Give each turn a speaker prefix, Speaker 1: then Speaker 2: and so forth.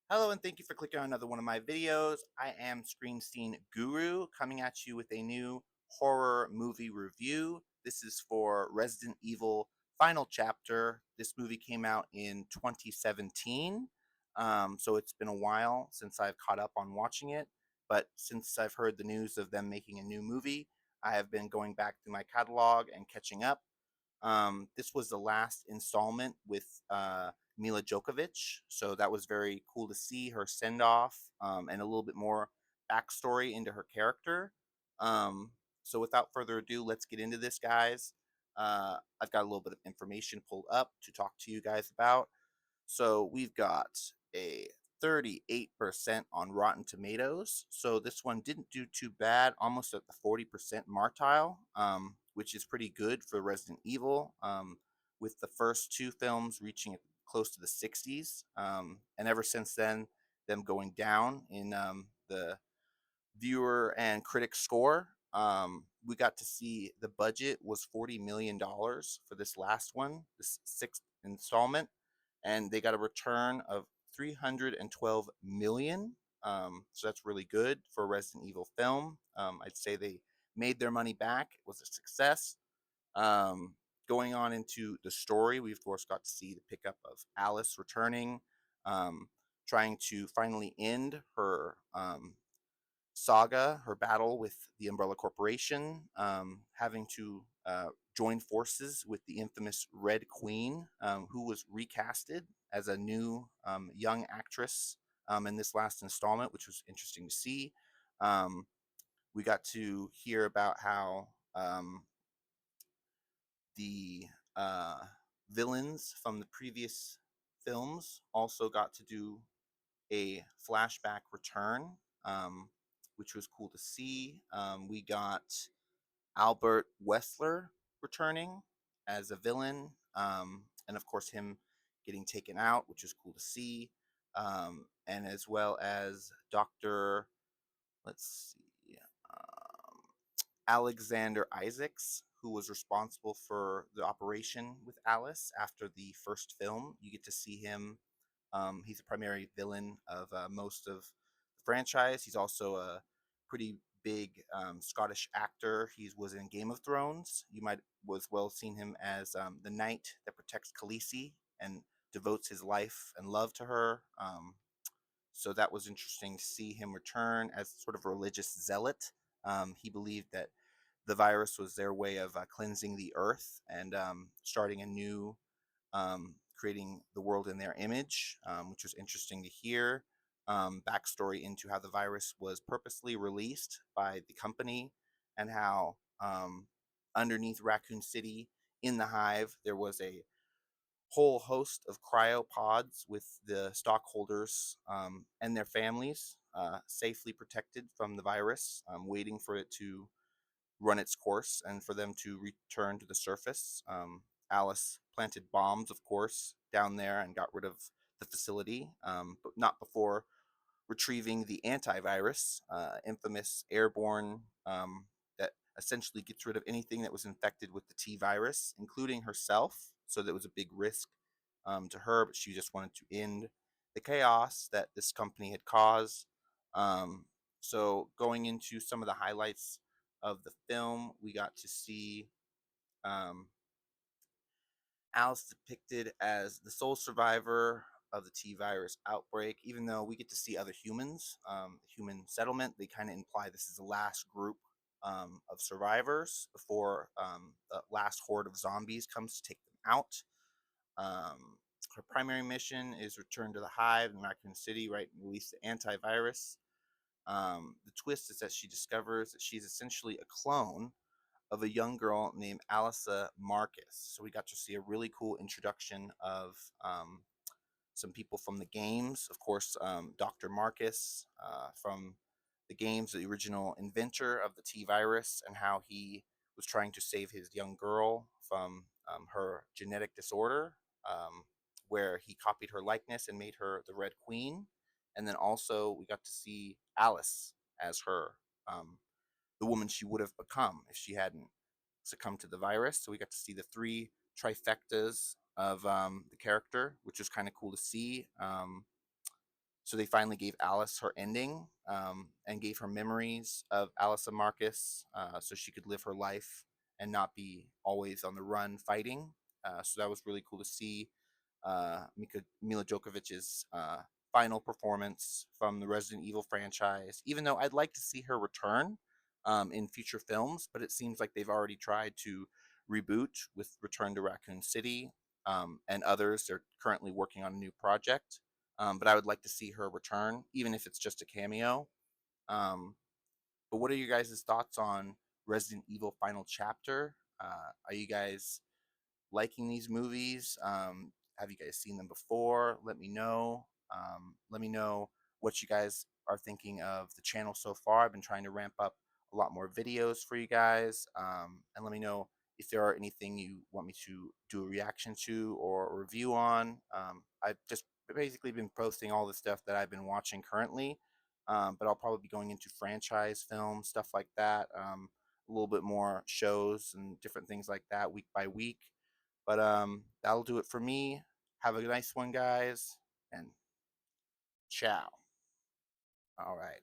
Speaker 1: Hello and thank you for clicking on another one of my videos. I am Screen Scene Guru coming at you with a new horror movie review. This is for Resident Evil Final Chapter. This movie came out in 2017, so it's been a while since I've caught up on watching it. But since I've heard the news of them making a new movie, I have been going back through my catalog and catching up. This was the last installment with Mila Djokovic, so that was very cool to see her send off and a little bit more backstory into her character. So without further ado, let's get into this, guys. I've got a little bit of information pulled up to talk to you guys about. So we've got a 38% on Rotten Tomatoes. So this one didn't do too bad, almost at the 40% martile, which is pretty good for Resident Evil, with the first two films reaching close to the 60s. And ever since then, them going down in the viewer and critic score. We got to see the budget was $40 million for this last one, this sixth installment, and they got a return of 312 million. So that's really good for a Resident Evil film. I'd say they made their money back. It was a success. Um, Going on into the story, we of course got to see the pickup of Alice returning, um, trying to finally end her saga, her battle with the Umbrella Corporation, having to join forces with the infamous Red Queen, who was recasted as a new young actress in this last installment, which was interesting to see. Um, we got to hear about how the villains from the previous films also got to do a flashback return, which was cool to see. We got Albert Wessler returning as a villain, and of course him getting taken out, which is cool to see. And as well as Doctor, let's see, um, Alexander Isaacs, who was responsible for the operation with Alice after the first film. You get to see him. He's a primary villain of most of the franchise. He's also a pretty big Scottish actor. He was in Game of Thrones. You might as well seen him as the knight that protects Khaleesi and devotes his life and love to her. So that was interesting to see him return as sort of a religious zealot. He believed that the virus was their way of cleansing the earth and starting a new, creating the world in their image, which was interesting to hear. Backstory into how the virus was purposely released by the company and how underneath Raccoon City in the hive there was a whole host of cryopods with the stockholders and their families safely protected from the virus, waiting for it to run its course and for them to return to the surface. Alice planted bombs, of course, down there and got rid of the facility, but not before retrieving the antivirus, infamous airborne that essentially gets rid of anything that was infected with the T virus, including herself. So that was a big risk to her, but she just wanted to end the chaos that this company had caused. Um, so, going into some of the highlights of the film, we got to see um, Alice depicted as the sole survivor of the T virus outbreak, even though we get to see other humans, the human settlement. They kind of imply this is the last group of survivors before the last horde of zombies comes to take them out. Um, Her primary mission is return to the hive in Raccoon City, right, and release the antivirus. The twist is that she discovers that she's essentially a clone of a young girl named Alyssa Marcus. So we got to see a really cool introduction of some people from the games. Of course, Dr. Marcus from the games, the original inventor of the T virus, and how he was trying to save his young girl from her genetic disorder, where he copied her likeness and made her the Red Queen. And then also, we got to see Alice as her, the woman she would have become if she hadn't succumbed to the virus. So we got to see the three trifectas of the character, which was kind of cool to see. So they finally gave Alice her ending, and gave her memories of Alice and Marcus, so she could live her life and not be always on the run fighting. So that was really cool to see. Mila Jokovich's final performance from the Resident Evil franchise, even though I'd like to see her return in future films, but it seems like they've already tried to reboot with Return to Raccoon City, and others. They're currently working on a new project, but I would like to see her return, even if it's just a cameo. Um, but what are you guys' thoughts on Resident Evil Final Chapter? Are you guys liking these movies? Have you guys seen them before? Let me know. Let me know what you guys are thinking of the channel so far. I've been trying to ramp up a lot more videos for you guys. And let me know if there are anything you want me to do a reaction to or a review on. I've just basically been posting all the stuff that I've been watching currently. But I'll probably be going into franchise films, stuff like that. A little bit more shows and different things like that week by week. But that'll do it for me. Have a nice one, guys, and ciao. All right.